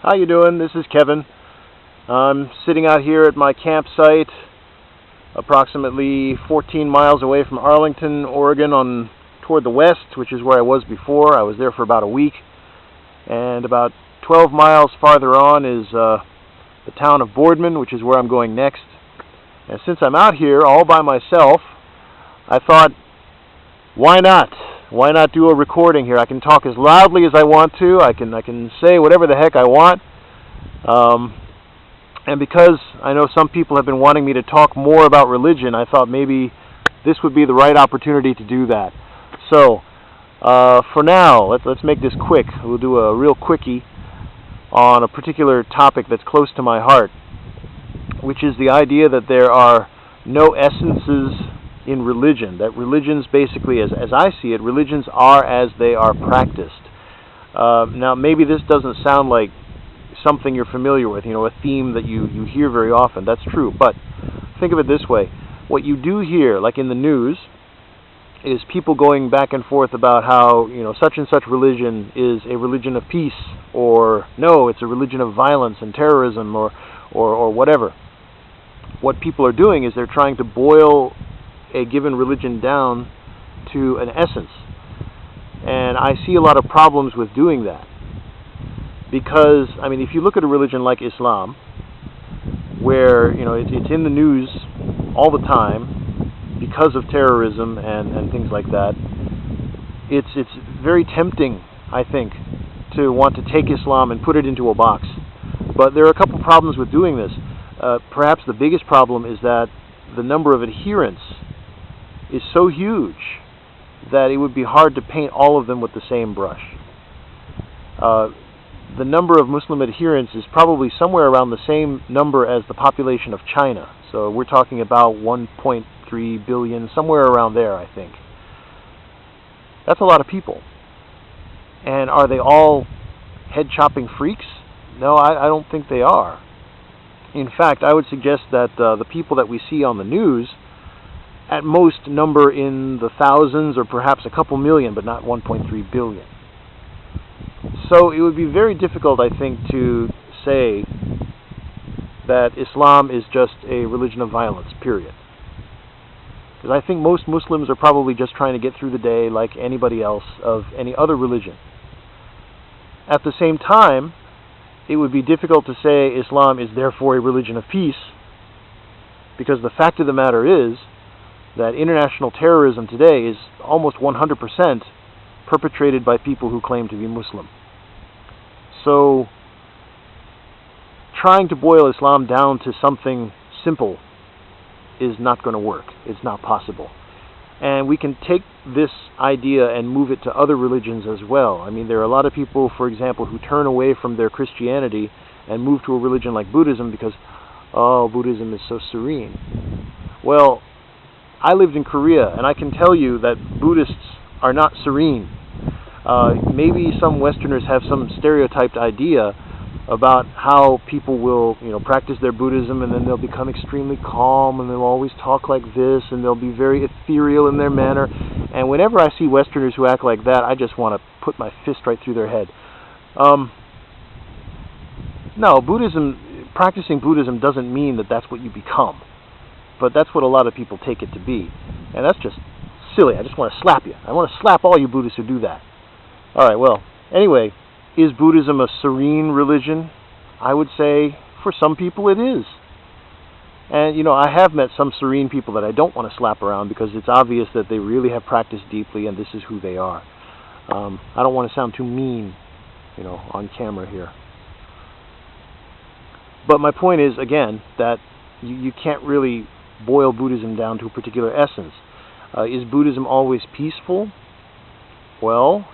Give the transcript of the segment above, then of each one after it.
How you doing? This is Kevin. I'm sitting out here at my campsite approximately 14 miles away from Arlington, Oregon toward the west, which is where I was before. I was there for about a week. And about 12 miles farther on is the town of Boardman, which is where I'm going next. And since I'm out here all by myself, I thought, why not? Why not do a recording here? I can talk as loudly as I want to. I can say whatever the heck I want. And because I know some people have been wanting me to talk more about religion, I thought maybe this would be the right opportunity to do that. So, for now, let's make this quick. We'll do a real quickie on a particular topic that's close to my heart, which is the idea that there are no essences in religion, that religions basically, as I see it, religions are as they are practiced. Now, maybe this doesn't sound like something you're familiar with, a theme that you hear very often. That's true, but think of it this way. What you do hear, like in the news, is people going back and forth about how, such and such religion is a religion of peace, or no, it's a religion of violence and terrorism, or whatever. What people are doing is they're trying to boil a given religion down to an essence. And I see a lot of problems with doing that. Because, if you look at a religion like Islam, where, it's in the news all the time because of terrorism and things like that, it's very tempting, I think, to want to take Islam and put it into a box. But there are a couple problems with doing this. Perhaps the biggest problem is that the number of adherents is so huge that it would be hard to paint all of them with the same brush. The number of Muslim adherents is probably somewhere around the same number as the population of China. So we're talking about 1.3 billion, somewhere around there, I think. That's a lot of people. And are they all head-chopping freaks? No, I don't think they are. In fact, I would suggest that the people that we see on the news at most number in the thousands or perhaps a couple million, but not 1.3 billion. So it would be very difficult, I think, to say that Islam is just a religion of violence, period. Because I think most Muslims are probably just trying to get through the day like anybody else of any other religion. At the same time, it would be difficult to say Islam is therefore a religion of peace, because the fact of the matter is that international terrorism today is almost 100% perpetrated by people who claim to be Muslim. So, trying to boil Islam down to something simple is not going to work. It's not possible. And we can take this idea and move it to other religions as well. There are a lot of people, for example, who turn away from their Christianity and move to a religion like Buddhism because, Buddhism is so serene. Well, I lived in Korea, and I can tell you that Buddhists are not serene. Maybe some Westerners have some stereotyped idea about how people will, practice their Buddhism, and then they'll become extremely calm, and they'll always talk like this, and they'll be very ethereal in their manner. And whenever I see Westerners who act like that, I just want to put my fist right through their head. No, practicing Buddhism doesn't mean that that's what you become. But that's what a lot of people take it to be. And that's just silly. I just want to slap you. I want to slap all you Buddhists who do that. All right, well, anyway, is Buddhism a serene religion? I would say for some people it is. And, I have met some serene people that I don't want to slap around because it's obvious that they really have practiced deeply and this is who they are. I don't want to sound too mean, on camera here. But my point is, again, that you can't really boil Buddhism down to a particular essence. Is Buddhism always peaceful? Well,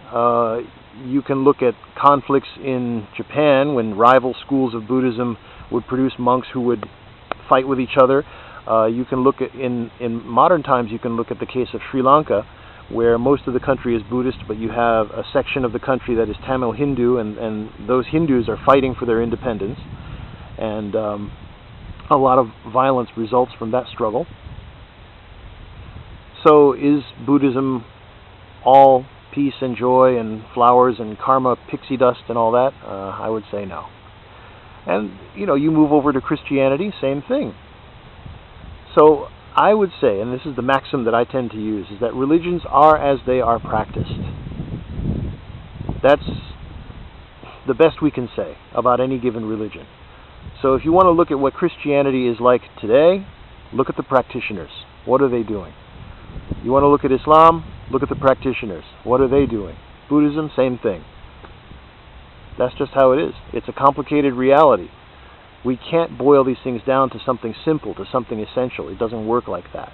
you can look at conflicts in Japan when rival schools of Buddhism would produce monks who would fight with each other. You can look at, in modern times, you can look at the case of Sri Lanka, where most of the country is Buddhist, but you have a section of the country that is Tamil Hindu, and those Hindus are fighting for their independence. And a lot of violence results from that struggle. So is Buddhism all peace and joy and flowers and karma, pixie dust and all that? I would say no. And, you know, you move over to Christianity, same thing. So I would say, and this is the maxim that I tend to use, is that religions are as they are practiced. That's the best we can say about any given religion. So if you want to look at what Christianity is like today, look at the practitioners. What are they doing? You want to look at Islam? Look at the practitioners. What are they doing? Buddhism, same thing. That's just how it is. It's a complicated reality. We can't boil these things down to something simple, to something essential. It doesn't work like that.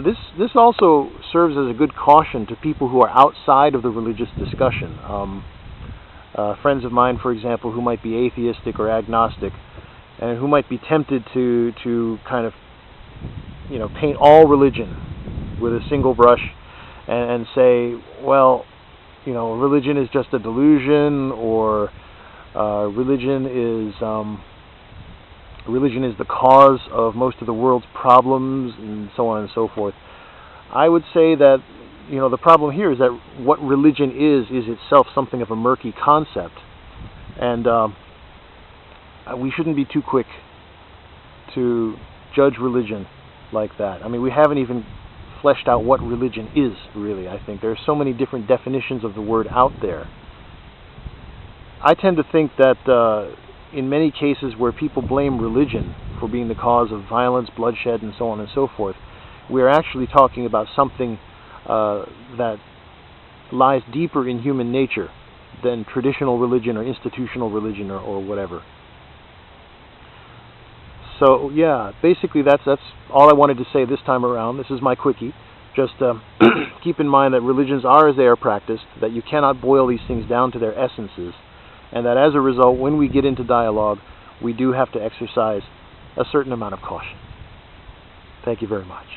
This also serves as a good caution to people who are outside of the religious discussion. Friends of mine, for example, who might be atheistic or agnostic, and who might be tempted to kind of, you know, paint all religion with a single brush and say, well, you know, religion is just a delusion, or religion is the cause of most of the world's problems, and so on and so forth. I would say that, you know, the problem here is that what religion is itself something of a murky concept, and we shouldn't be too quick to judge religion like that. I mean, we haven't even fleshed out what religion is, really. I think there are so many different definitions of the word out there. I tend to think that in many cases where people blame religion for being the cause of violence, bloodshed, and so on and so forth, we are actually talking about something that lies deeper in human nature than traditional religion or institutional religion or whatever. So yeah, basically that's all I wanted to say this time around. This is my quickie. Just keep in mind that religions are as they are practiced, that you cannot boil these things down to their essences, and that as a result, when we get into dialogue, we do have to exercise a certain amount of caution. Thank you very much.